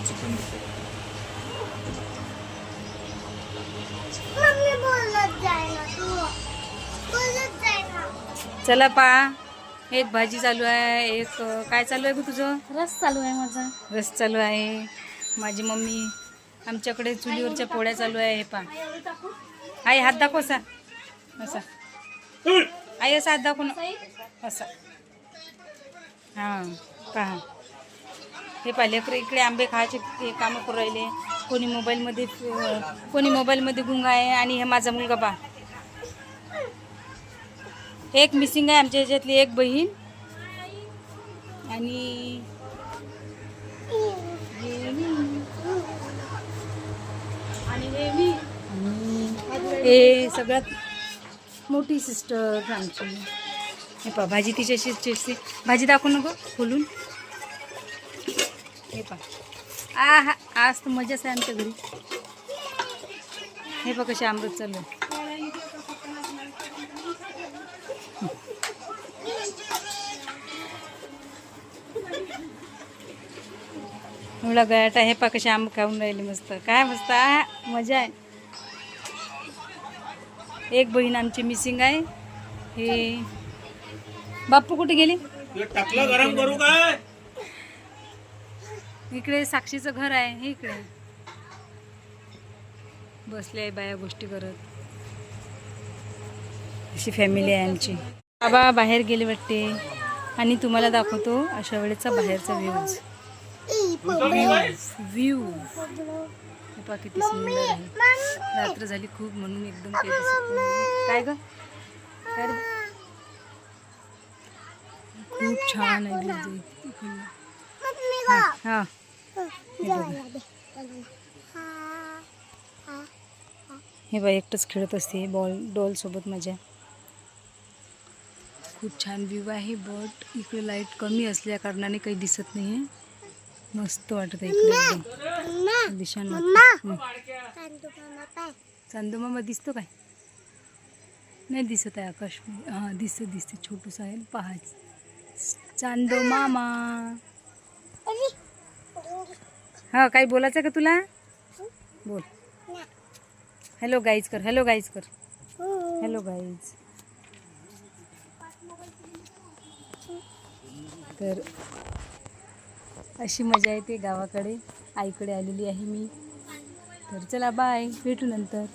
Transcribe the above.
Chicken चला पा, एक भाजी चालू आहे, एक काय चालू आहे ग तुझं? रस चालू आहे माझा. रस चालू आहे. माझी मम्मी आमच्याकडे चुलीवरच्या पोळ्या चालू आहे. हे पा आई, हात दाखव असा असा. आई असा हात दाखव ना असा. हां पहा, हे पहा लेकरं इकडे आंबे खायचे हे कामं करू राहिले. कोणी मोबाईलमध्ये गुंग आहे. आणि हे माझा मुलगा पहा, एक मिसिंग आहे आमच्या ह्याच्यातली एक बहीण. आणि हे सगळ्यात मोठी सिस्टर आमची. हे पहा भाजी तिच्याशी चिरते. भाजी दाखवू नको खोलून. हे पहा हा, आज तर मजाच आहे आमच्या घरी. हे पहा कसे अमृत चालू आहे. एवढा गयाटा. हे पहा कसे आंब खाऊन राहिले मस्त. काय मस्त मजा आहे. एक बहीण आमची मिसिंग आहे. हे बाप्पू कुठे गेली? गरम करू काय? इकडे साक्षीचं घर आहे. हे इकडे बसले आहे बाया गोष्टी करत. अशी फॅमिली आहे आमची. बाबा बाहेर गेले वाटते. आणि तुम्हाला दाखवतो अशा वेळेचा बाहेरचा व्ह्यू. हे पहा किती सुंदर आहे. रात्र झाली खूप म्हणून एकदम काही दिसत नाही. काय ग काय रे? खूप छान आहे. हां हे बा एकटंच खेळत असते डॉल सोबत माझ्या. खूप छान व्ह्यू आहे. बट इकडे लाईट कमी असल्या कारणाने काही दिसत नाही आहे. मस्त वाटत आहे इकडे दिशान. चांदोमामा दिसतो काय? नाही दिसत आहे आकाश. हां दिसते छोटूसा आहे. पहा चांदोमामा. हा काही बोलायचं का तुला? बोल. हॅलो गाईज कर. हॅलो गाईज कर. Hello guys. तर अशी मजा येते गावाकडे. आईकडे आलेली आहे मी. तर चला बाय, भेटू नंतर.